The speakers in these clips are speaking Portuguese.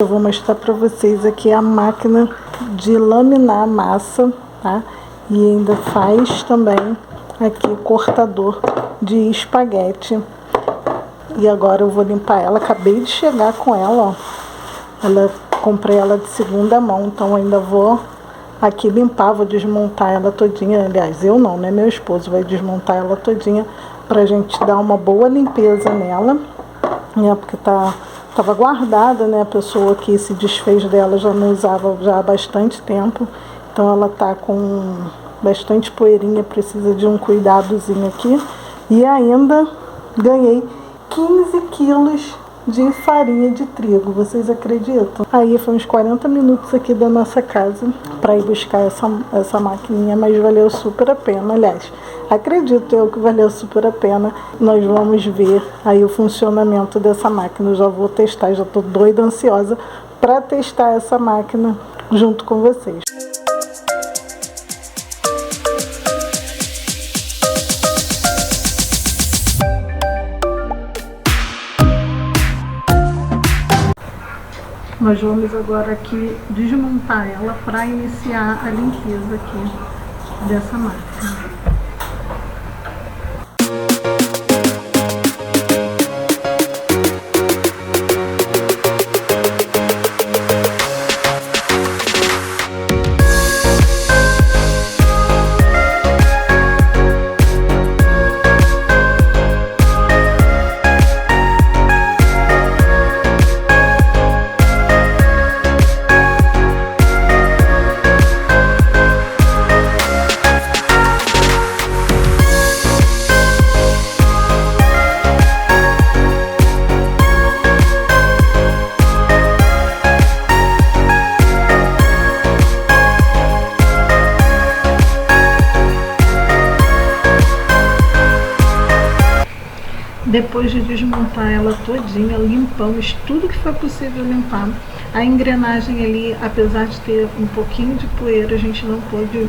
Eu vou mostrar para vocês aqui a máquina de laminar massa, tá? E ainda faz também aqui o cortador de espaguete. E agora eu vou limpar ela, acabei de chegar com ela, ó. Comprei ela de segunda mão, então ainda vou aqui limpar, vou desmontar ela todinha. Aliás, eu não, né? Meu esposo vai desmontar ela todinha pra gente dar uma boa limpeza nela, né? Porque tava guardada, né? A pessoa que se desfez dela já não usava já há bastante tempo. Então ela tá com bastante poeirinha, precisa de um cuidadozinho aqui. E ainda ganhei 15 quilos de farinha de trigo, vocês acreditam? Aí foi uns 40 minutos aqui da nossa casa para ir buscar essa maquininha, mas valeu super a pena. Aliás, acredito eu que valeu super a pena. Nós vamos ver aí o funcionamento dessa máquina. Eu já vou testar, já tô doida, ansiosa para testar essa máquina junto com vocês. Nós vamos agora aqui desmontar ela para iniciar a limpeza aqui dessa máquina. Depois de desmontar ela todinha, limpamos tudo que foi possível limpar. A engrenagem ali, apesar de ter um pouquinho de poeira, a gente não pôde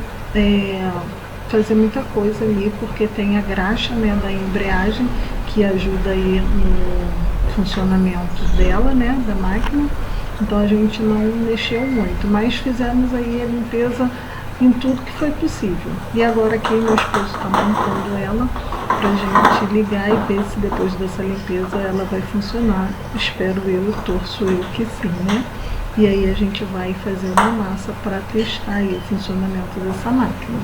fazer muita coisa ali, porque tem a graxa, né, da embreagem, que ajuda aí no funcionamento dela, né, da máquina. Então a gente não mexeu muito, mas fizemos aí a limpeza em tudo que foi possível. E agora aqui meu esposo está montando ela pra gente ligar e ver se depois dessa limpeza ela vai funcionar. Espero eu, torço eu que sim, né? E aí a gente vai fazer uma massa para testar aí o funcionamento dessa máquina.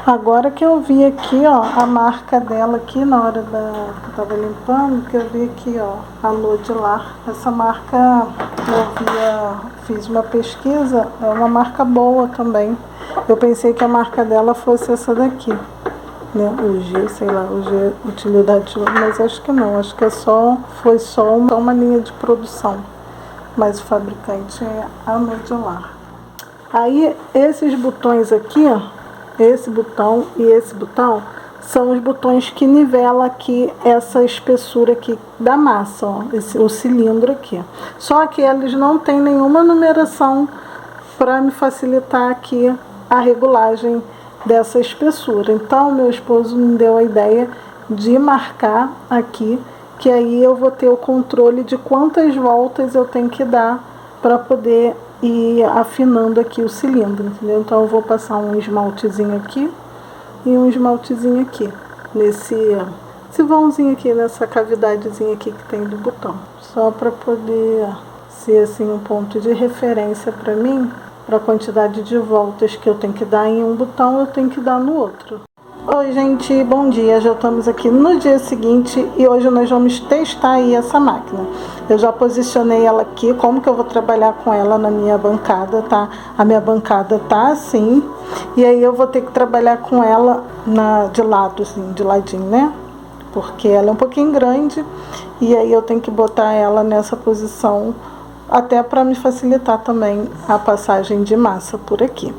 Agora que eu vi aqui, ó, a marca dela aqui na hora que eu tava limpando, que eu vi aqui, ó, Alô de Lar. Essa marca, fiz uma pesquisa, é uma marca boa também. Eu pensei que a marca dela fosse essa daqui, né, o G, sei lá, o G Utilidade, mas acho que não, acho que foi só uma linha de produção, mas o fabricante é Alô de Lar. Aí, esses botões aqui, ó, esse botão e esse botão são os botões que nivelam aqui essa espessura aqui da massa, ó, o cilindro aqui. Só que eles não têm nenhuma numeração para me facilitar aqui a regulagem dessa espessura. Então, meu esposo me deu a ideia de marcar aqui, que aí eu vou ter o controle de quantas voltas eu tenho que dar para poder ir afinando aqui o cilindro, entendeu? Então eu vou passar um esmaltezinho aqui e um esmaltezinho aqui, nesse vãozinho aqui, nessa cavidadezinha aqui que tem do botão. Só para poder ser assim um ponto de referência para mim, para a quantidade de voltas que eu tenho que dar em um botão, eu tenho que dar no outro. Oi gente, bom dia, já estamos aqui no dia seguinte e hoje nós vamos testar aí essa máquina. Eu já posicionei ela aqui, como que eu vou trabalhar com ela na minha bancada, tá? A minha bancada tá assim, e aí eu vou ter que trabalhar com ela de lado, assim, de ladinho, né? Porque ela é um pouquinho grande e aí eu tenho que botar ela nessa posição até para me facilitar também a passagem de massa por aqui.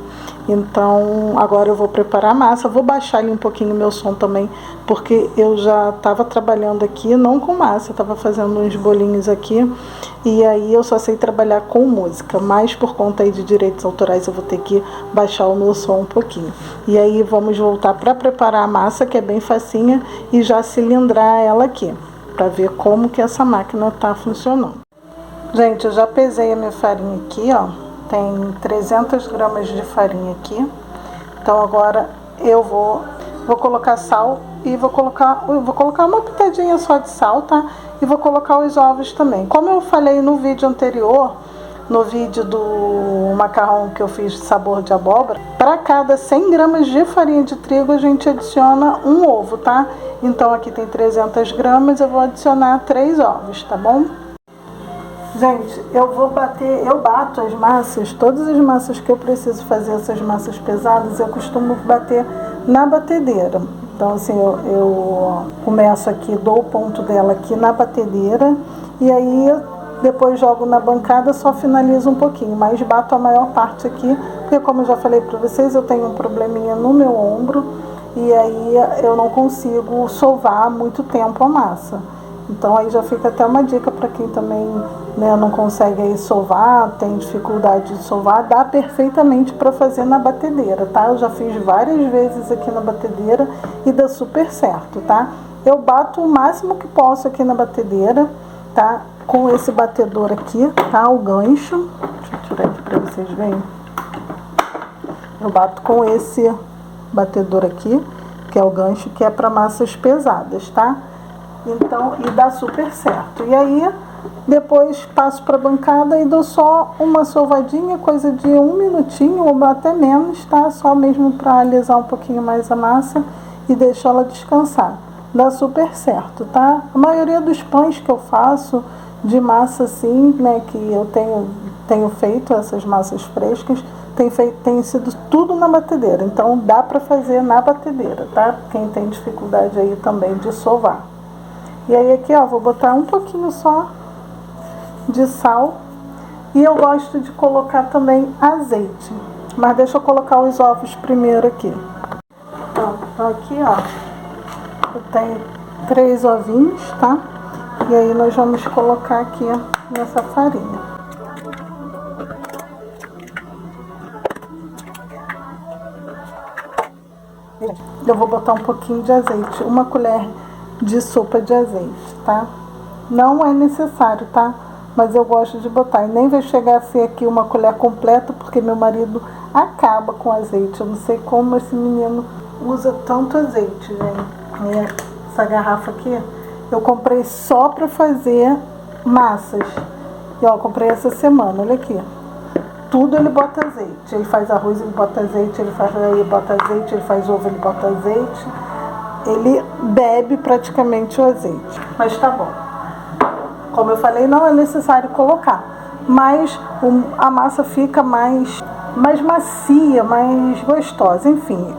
Então, agora eu vou preparar a massa, vou baixar ali um pouquinho o meu som também, porque eu já estava trabalhando aqui, não com massa, estava fazendo uns bolinhos aqui, e aí eu só sei trabalhar com música, mas por conta aí de direitos autorais eu vou ter que baixar o meu som um pouquinho. E aí vamos voltar para preparar a massa, que é bem facinha, e já cilindrar ela aqui, para ver como que essa máquina está funcionando. Gente, eu já pesei a minha farinha aqui, ó. Tem 300 gramas de farinha aqui. Então agora eu vou colocar sal e vou colocar uma pitadinha só de sal, tá? E vou colocar os ovos também. Como eu falei no vídeo anterior, no vídeo do macarrão que eu fiz de sabor de abóbora, para cada 100 gramas de farinha de trigo a gente adiciona um ovo, tá? Então aqui tem 300 gramas, eu vou adicionar 3 ovos, tá bom? Gente, eu bato as massas, todas as massas que eu preciso fazer, essas massas pesadas, eu costumo bater na batedeira. Então, assim, eu começo aqui, dou o ponto dela aqui na batedeira, e aí depois jogo na bancada, só finalizo um pouquinho, mas bato a maior parte aqui, porque como eu já falei para vocês, eu tenho um probleminha no meu ombro, e aí eu não consigo sovar muito tempo a massa. Então aí já fica até uma dica para quem também, né, não consegue aí sovar, tem dificuldade de sovar, dá perfeitamente para fazer na batedeira, tá? Eu já fiz várias vezes aqui na batedeira e dá super certo, tá? Eu bato o máximo que posso aqui na batedeira, tá? Com esse batedor aqui, tá? O gancho, deixa eu tirar aqui para vocês verem. Eu bato com esse batedor aqui, que é o gancho, que é para massas pesadas, tá? Então, e dá super certo. E aí, depois passo para a bancada e dou só uma sovadinha, coisa de 1 minutinho ou até menos, tá? Só mesmo para alisar um pouquinho mais a massa e deixar ela descansar. Dá super certo, tá? A maioria dos pães que eu faço de massa assim, né, que eu tenho feito, essas massas frescas, tem sido tudo na batedeira. Então, dá para fazer na batedeira, tá? Quem tem dificuldade aí também de sovar. E aí aqui, ó, vou botar um pouquinho só de sal. E eu gosto de colocar também azeite. Mas deixa eu colocar os ovos primeiro aqui. Então aqui, ó, eu tenho 3 ovinhos, tá? E aí nós vamos colocar aqui nessa farinha. Eu vou botar um pouquinho de azeite, 1 colher de sopa de azeite, tá? Não é necessário, tá? Mas eu gosto de botar. E nem vai chegar a ser aqui 1 colher completa, porque meu marido acaba com azeite. Eu não sei como esse menino usa tanto azeite, gente. Essa garrafa aqui, eu comprei só pra fazer massas. E ó, comprei essa semana, olha aqui. Tudo ele bota azeite. Ele faz arroz, ele bota azeite. Ele bota azeite. Ele faz ovo, ele bota azeite. Ele bebe praticamente o azeite. Mas tá bom. Como eu falei, não é necessário colocar. Mas a massa fica mais macia, mais gostosa. Enfim,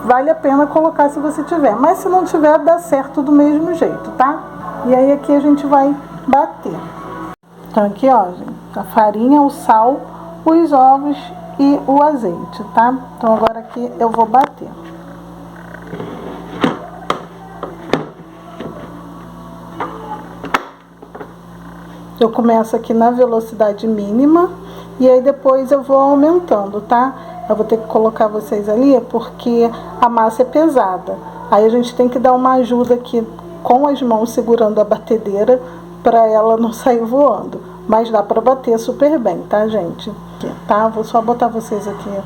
vale a pena colocar se você tiver. Mas se não tiver, dá certo do mesmo jeito, tá? E aí aqui a gente vai bater. Então aqui, ó, gente, a farinha, o sal, os ovos e o azeite, tá? Então agora aqui eu vou bater. Eu começo aqui na velocidade mínima e aí depois eu vou aumentando, tá? Eu vou ter que colocar vocês ali porque a massa é pesada. Aí a gente tem que dar uma ajuda aqui com as mãos segurando a batedeira para ela não sair voando. Mas dá para bater super bem, tá, gente? Tá? Vou só botar vocês aqui,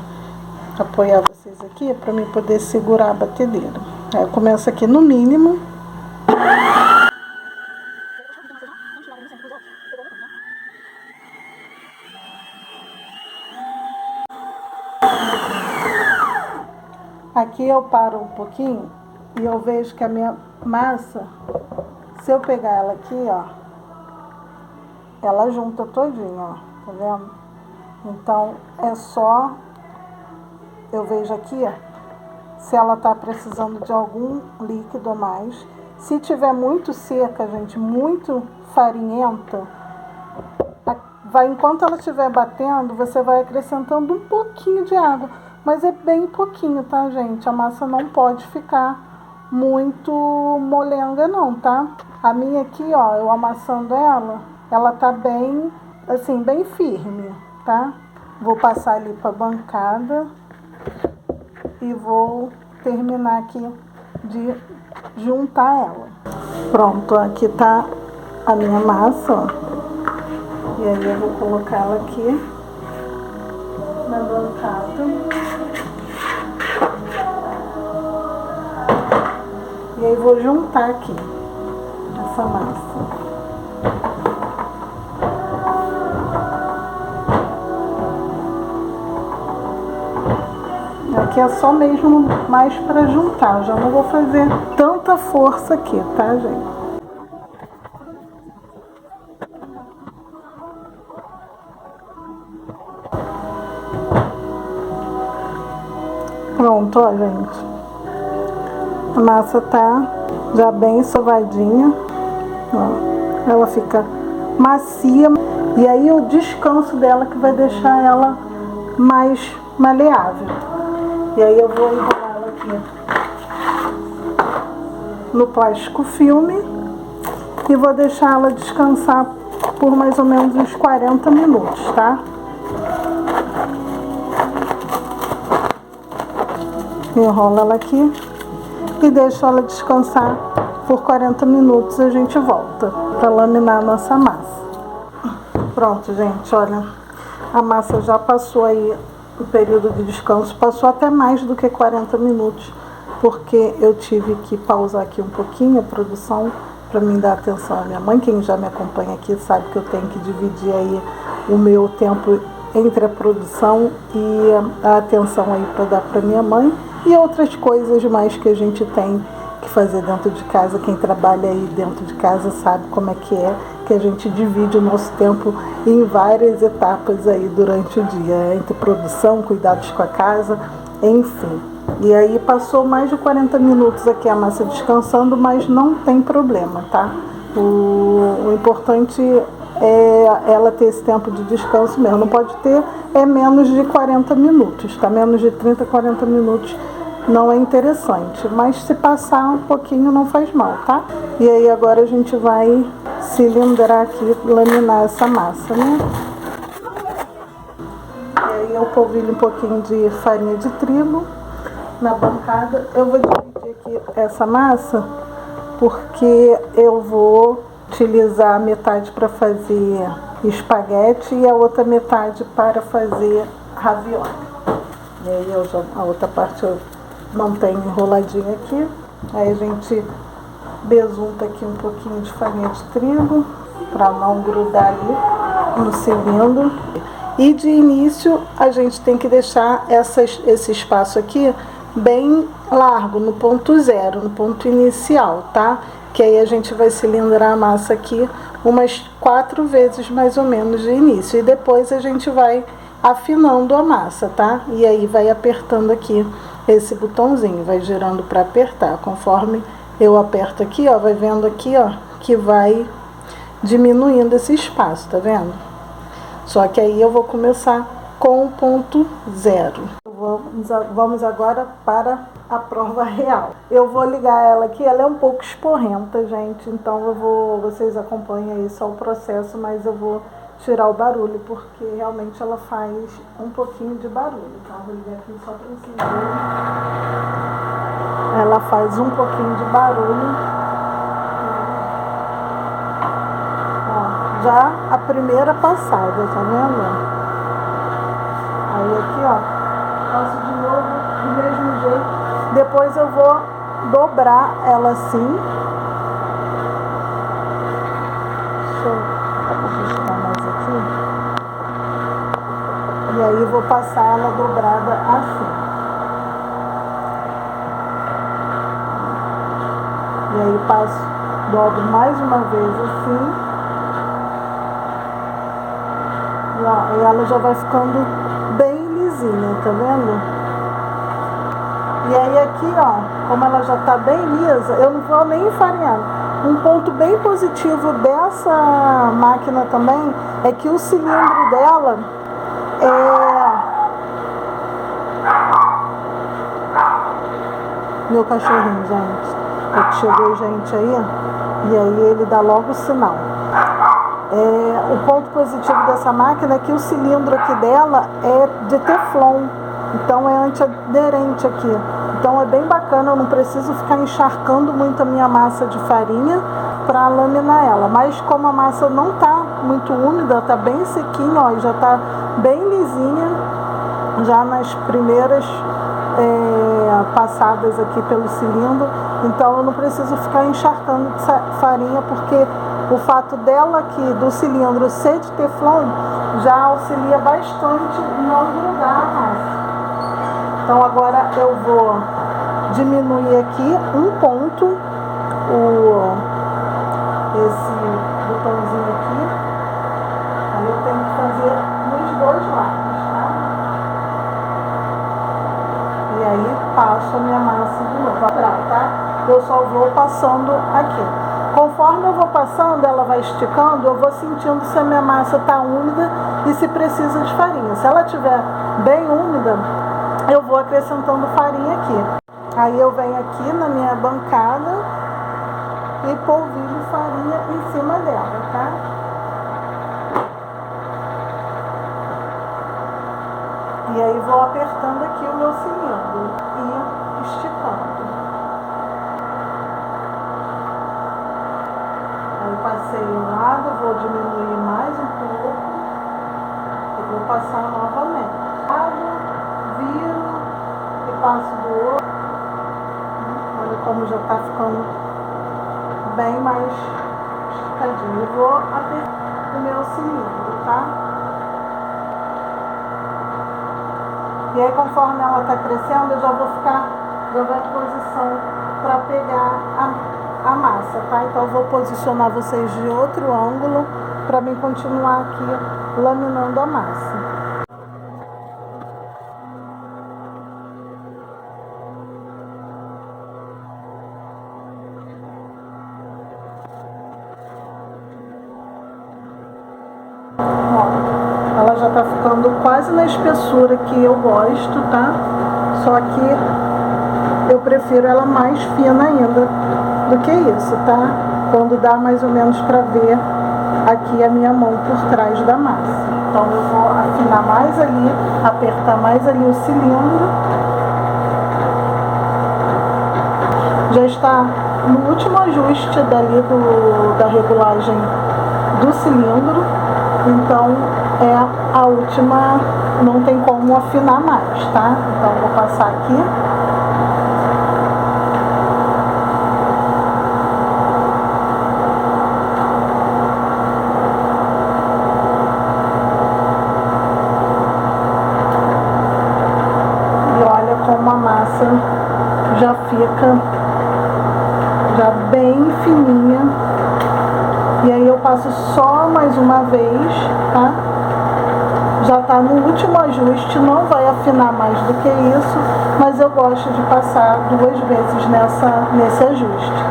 apoiar vocês aqui para mim poder segurar a batedeira. Aí eu começo aqui no mínimo. Aqui eu paro um pouquinho e eu vejo que a minha massa, se eu pegar ela aqui, ó, ela junta todinha, ó, tá vendo? Então, é só, eu vejo aqui, ó, se ela tá precisando de algum líquido a mais. Se tiver muito seca, gente, muito farinhenta, enquanto ela estiver batendo, você vai acrescentando um pouquinho de água. Mas é bem pouquinho, tá, gente? A massa não pode ficar muito molenga, não, tá? A minha aqui, ó, eu amassando ela tá bem, assim, bem firme, tá? Vou passar ali pra bancada e vou terminar aqui de juntar ela. Pronto, aqui tá a minha massa, ó. E aí eu vou colocar ela aqui na bancada. E aí vou juntar aqui essa massa. Aqui é só mesmo mais para juntar. Eu já não vou fazer tanta força aqui, tá, gente? Pronto, ó, gente. A massa tá já bem sovadinha. Ó, ela fica macia. E aí o descanso dela que vai deixar ela mais maleável. E aí eu vou enrolar ela aqui no plástico filme e vou deixar ela descansar por mais ou menos uns 40 minutos, tá? Enrola ela aqui e deixo ela descansar por 40 minutos. A gente volta para laminar a nossa massa. Pronto, gente, olha, a massa já passou aí o período de descanso, passou até mais do que 40 minutos, porque eu tive que pausar aqui um pouquinho a produção para mim dar atenção à minha mãe. Quem já me acompanha aqui sabe que eu tenho que dividir aí o meu tempo entre a produção e a atenção aí para dar para minha mãe e outras coisas mais que a gente tem que fazer dentro de casa. Quem trabalha aí dentro de casa sabe como é, que a gente divide o nosso tempo em várias etapas aí durante o dia, entre produção, cuidados com a casa, enfim. E aí passou mais de 40 minutos aqui a massa descansando, mas não tem problema, tá? O importante é ela ter esse tempo de descanso mesmo. Não pode ter menos de 40 minutos, tá? Menos de 30, 40 minutos não é interessante, mas se passar um pouquinho não faz mal, tá? E aí agora a gente vai cilindrar aqui, laminar essa massa, né? E aí eu polvilho um pouquinho de farinha de trigo na bancada. Eu vou dividir aqui essa massa porque eu vou utilizar a metade para fazer espaguete e a outra metade para fazer ravioli. E aí a outra parte eu mantenho enroladinha aqui. Aí a gente besunta aqui um pouquinho de farinha de trigo para não grudar ali no cilindro. E de início a gente tem que deixar esse espaço aqui bem largo, no ponto zero, no ponto inicial, tá? Que aí a gente vai cilindrar a massa aqui umas 4 vezes mais ou menos de início. E depois a gente vai afinando a massa, tá? E aí vai apertando aqui esse botãozinho, vai girando para apertar. Conforme eu aperto aqui, ó, vai vendo aqui, ó, que vai diminuindo esse espaço, tá vendo? Só que aí eu vou começar com o ponto zero. Vamos agora para a prova real. Eu vou ligar ela aqui, ela é um pouco esporrenta, gente, então vocês acompanham aí só o processo, mas eu vou tirar o barulho, porque realmente ela faz um pouquinho de barulho. Então eu vou ligar aqui só para vocês verem. Ela faz um pouquinho de barulho. Ó, já a primeira passada, tá vendo? Aí aqui, ó, faço de novo do mesmo jeito. Depois eu vou dobrar ela assim. Deixa eu ajustar mais aqui. E aí vou passar ela dobrada assim. E aí dobro mais uma vez assim. E, ó, e ela já vai ficando bem lisinha, tá vendo? E aí aqui, ó, como ela já tá bem lisa, eu não vou nem enfarinhar. Um ponto bem positivo dessa máquina também é que o cilindro dela Meu cachorrinho, gente. É que chegou gente aí, e aí ele dá logo o sinal. O ponto positivo dessa máquina é que o cilindro aqui dela é de teflon, então é antiaderente aqui. Então é bem bacana, eu não preciso ficar encharcando muito a minha massa de farinha para laminar ela. Mas como a massa não está muito úmida, está bem sequinha, ó, e já está bem lisinha, já nas primeiras passadas aqui pelo cilindro, então eu não preciso ficar encharcando farinha, porque o fato dela aqui, do cilindro ser de teflon, já auxilia bastante em não grudar a massa. Então agora eu vou diminuir aqui um ponto esse botãozinho aqui, aí eu tenho que fazer nos dois lados, tá? E aí passo a minha massa de novo, tá? Eu só vou passando aqui. Conforme eu vou passando, ela vai esticando, eu vou sentindo se a minha massa está úmida e se precisa de farinha. Se ela estiver bem úmida, eu vou acrescentando farinha aqui. Aí eu venho aqui na minha bancada e polvilho farinha em cima dela, tá? E aí vou apertando aqui o meu cilindro e esticando. Aí passei um lado, vou diminuir mais um pouco e vou passar novamente. Viro e passo do outro. Olha como já está ficando bem mais esticadinho. E vou apertar o meu cilindro, tá? E aí, conforme ela está crescendo, eu já vou em posição para pegar a massa, tá? Então, eu vou posicionar vocês de outro ângulo para mim continuar aqui laminando a massa. Ela já tá ficando quase na espessura que eu gosto, tá? Só que eu prefiro ela mais fina ainda do que isso, tá? Quando dá mais ou menos pra ver aqui a minha mão por trás da massa. Então eu vou afinar mais ali, apertar mais ali o cilindro. Já está no último ajuste dali da regulagem do cilindro. Então é a última, não tem como afinar mais, tá? Então vou passar aqui. E olha como a massa já fica já bem fininha. E aí eu passo só mais uma vez, tá? Já tá no último ajuste, não vai afinar mais do que isso, mas eu gosto de passar 2 vezes nesse ajuste.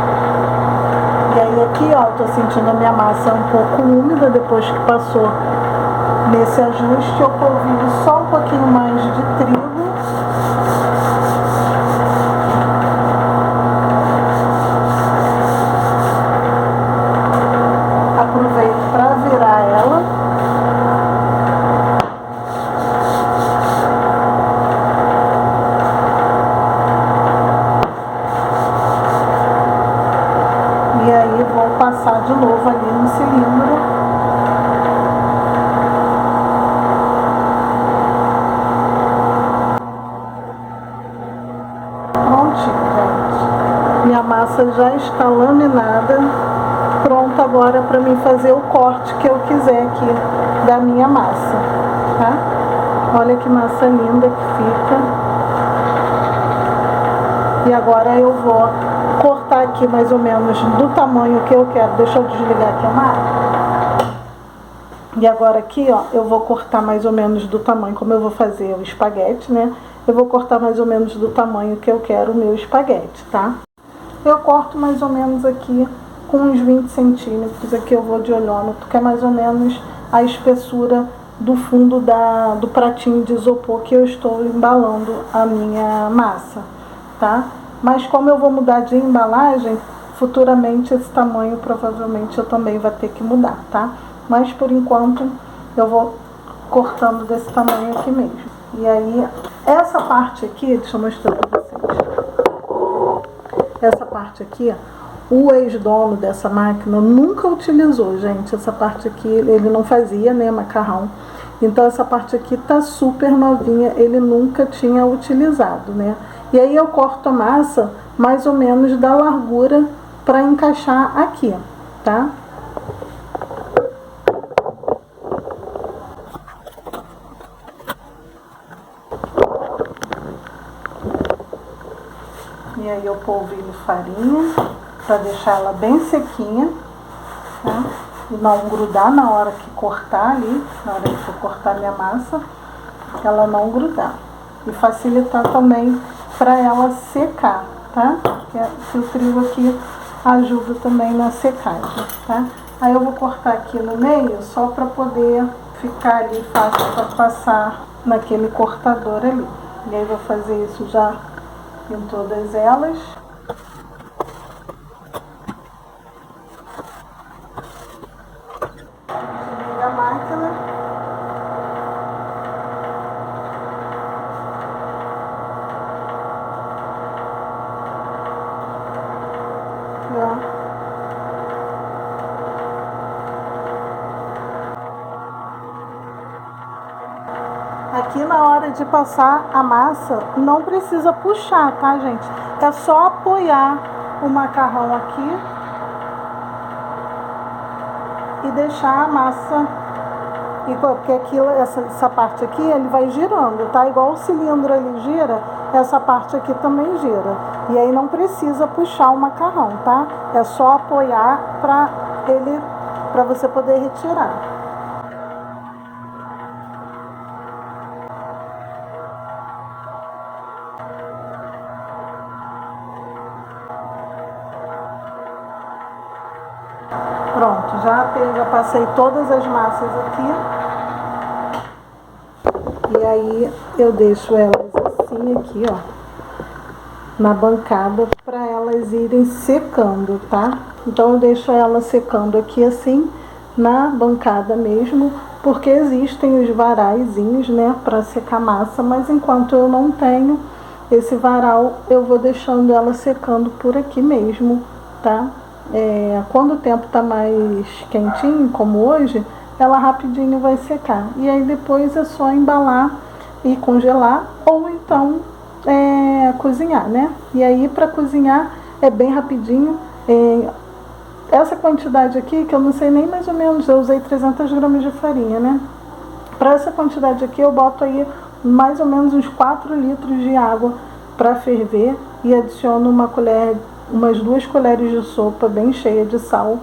E aí aqui, ó, tô sentindo a minha massa um pouco úmida depois que passou nesse ajuste. Eu polvilho só um pouquinho mais de trigo. Aproveito para virar ela. E aí vou passar de novo ali no cilindro. Prontinho, gente. Minha massa já está laminada. Pronto agora para mim fazer o corte que eu quiser aqui da minha massa, tá? Olha que massa linda que fica. E agora eu vou cortar aqui mais ou menos do tamanho que eu quero. Deixa eu desligar aqui a máquina. E agora aqui, ó, eu vou cortar mais ou menos do tamanho, como eu vou fazer o espaguete, né? Eu vou cortar mais ou menos do tamanho que eu quero o meu espaguete, tá? Eu corto mais ou menos aqui com uns 20 centímetros. Aqui eu vou de olhômetro, que é mais ou menos a espessura do fundo do pratinho de isopor que eu estou embalando a minha massa, tá? Mas como eu vou mudar de embalagem, futuramente esse tamanho provavelmente eu também vou ter que mudar, tá? Mas por enquanto eu vou cortando desse tamanho aqui mesmo. E aí, essa parte aqui, deixa eu mostrar pra vocês. Essa parte aqui, o ex-dono dessa máquina nunca utilizou, gente. Essa parte aqui, ele não fazia, né, macarrão. Então, essa parte aqui tá super novinha, ele nunca tinha utilizado, né? E aí eu corto a massa mais ou menos da largura para encaixar aqui, tá? E aí eu polvilho farinha para deixar ela bem sequinha, tá? E não grudar na hora que cortar ali, na hora que for cortar minha massa, ela não grudar. E facilitar também para ela secar, tá? Que o trigo aqui ajuda também na secagem, tá? Aí eu vou cortar aqui no meio só para poder ficar ali fácil para passar naquele cortador ali. E aí vou fazer isso já em todas elas. Desliga a máquina. E ó. Aqui na hora de passar a massa, não precisa puxar, tá, gente? É só apoiar o macarrão aqui e deixar a massa, porque aquilo, essa parte aqui, ele vai girando, tá? Igual o cilindro ali gira, essa parte aqui também gira. E aí não precisa puxar o macarrão, tá? É só apoiar para você poder retirar. Pronto, já passei todas as massas aqui. E aí eu deixo elas assim aqui, ó, na bancada para elas irem secando, tá? Então eu deixo ela secando aqui assim, na bancada mesmo, porque existem os varaizinhos, né, para secar massa, mas enquanto eu não tenho esse varal, eu vou deixando ela secando por aqui mesmo, tá? Quando o tempo tá mais quentinho, como hoje, ela rapidinho vai secar. E aí depois é só embalar e congelar, ou então cozinhar, né? E aí para cozinhar é bem rapidinho. Essa quantidade aqui, que eu não sei nem mais ou menos, eu usei 300 gramas de farinha, né? Para essa quantidade aqui eu boto aí mais ou menos uns 4 litros de água para ferver e adiciono umas 2 colheres de sopa bem cheia de sal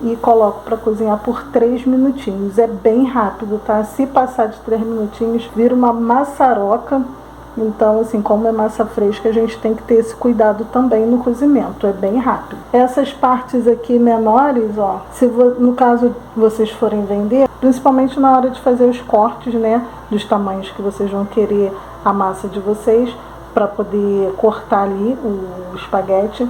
e coloco para cozinhar por 3 minutinhos. É bem rápido, tá? Se passar de 3 minutinhos, vira uma maçaroca. Então, assim, como é massa fresca, a gente tem que ter esse cuidado também no cozimento. É bem rápido. Essas partes aqui menores, ó, se no caso vocês forem vender, principalmente na hora de fazer os cortes, né, dos tamanhos que vocês vão querer a massa de vocês, para poder cortar ali o espaguete,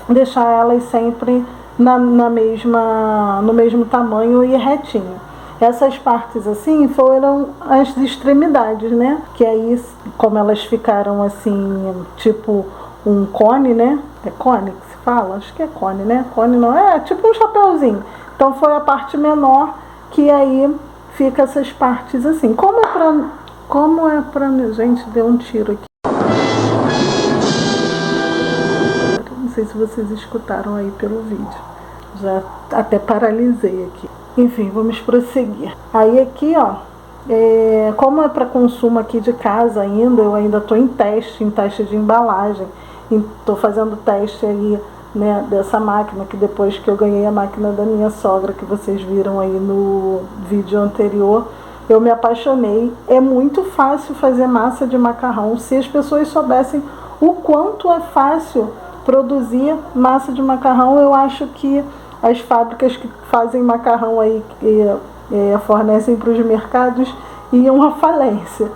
deixar elas sempre no mesmo tamanho e retinho. Essas partes assim foram as extremidades, né? Que aí, como elas ficaram assim, tipo um cone, né? É cone que se fala? Acho que é cone, né? Cone não, tipo um chapeuzinho. Então foi a parte menor que aí fica essas partes assim. Como é pra... Gente, deu um tiro aqui. Não sei se vocês escutaram aí pelo vídeo. Já até paralisei aqui. Enfim, vamos prosseguir. Aí aqui, ó, como é para consumo aqui de casa ainda, eu ainda estou em teste de embalagem. Estou fazendo teste aí, né, dessa máquina, que depois que eu ganhei a máquina da minha sogra, que vocês viram aí no vídeo anterior, eu me apaixonei. É muito fácil fazer massa de macarrão. Se as pessoas soubessem o quanto é fácil produzir massa de macarrão. Eu acho que as fábricas que fazem macarrão aí, fornecem para os mercados, iam à falência,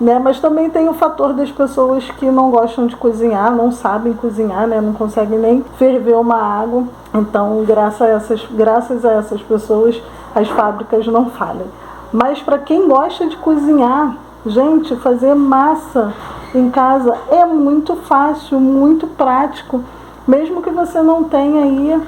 né? Mas também tem o fator das pessoas que não gostam de cozinhar, não sabem cozinhar, né? Não conseguem nem ferver uma água. Então, graças a essas pessoas, as fábricas não falham. Mas para quem gosta de cozinhar, gente, fazer massa em casa é muito fácil, muito prático. Mesmo que você não tenha aí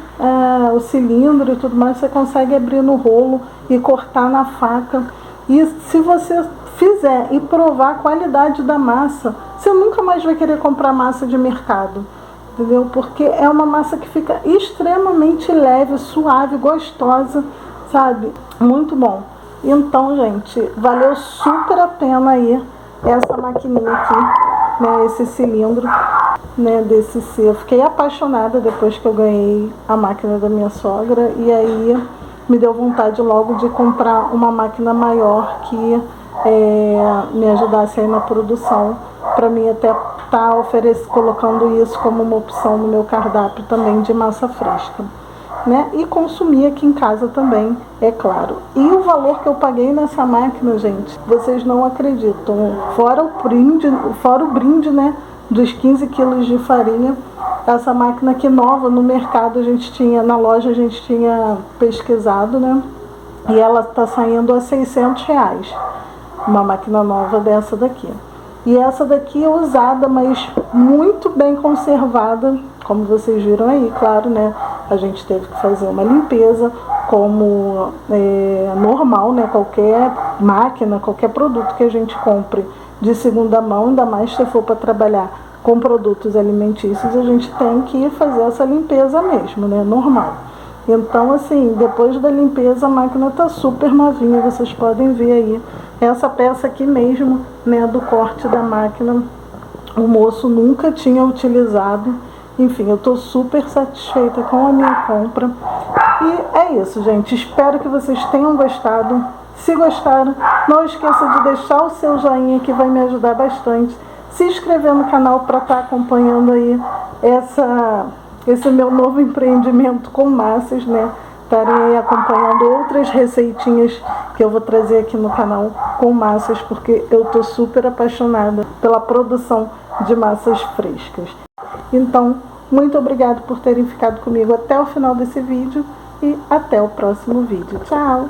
o cilindro e tudo mais, você consegue abrir no rolo e cortar na faca. E se você fizer e provar a qualidade da massa, você nunca mais vai querer comprar massa de mercado, entendeu? Porque é uma massa que fica extremamente leve, suave, gostosa, sabe? Muito bom. Então, gente, valeu super a pena aí essa maquininha aqui, né? Esse cilindro, né? Desse ser. Eu fiquei apaixonada depois que eu ganhei a máquina da minha sogra, e aí me deu vontade logo de comprar uma máquina maior que me ajudasse aí na produção, para mim até estar colocando isso como uma opção no meu cardápio também de massa fresca, né? E consumir aqui em casa também, é claro. E o valor que eu paguei nessa máquina, gente, vocês não acreditam. Fora o brinde, né, dos 15 quilos de farinha. Essa máquina aqui nova no mercado, na loja a gente tinha pesquisado, né? E ela está saindo a R$600. Uma máquina nova dessa daqui. E essa daqui é usada, mas muito bem conservada, como vocês viram aí, claro, né? A gente teve que fazer uma limpeza, como normal, né? Qualquer máquina, qualquer produto que a gente compre de segunda mão, ainda mais se for para trabalhar com produtos alimentícios, a gente tem que fazer essa limpeza mesmo, né? Normal. Então, assim, depois da limpeza, a máquina tá super novinha, vocês podem ver aí. Essa peça aqui mesmo, né, do corte da máquina, o moço nunca tinha utilizado. Enfim, eu tô super satisfeita com a minha compra. E é isso, gente. Espero que vocês tenham gostado. Se gostaram, não esqueça de deixar o seu joinha, que vai me ajudar bastante. Se inscrever no canal para estar acompanhando aí esse meu novo empreendimento com massas, né? Estarem aí acompanhando outras receitinhas que eu vou trazer aqui no canal com massas, porque eu tô super apaixonada pela produção de massas frescas. Então, muito obrigada por terem ficado comigo até o final desse vídeo e até o próximo vídeo. Tchau!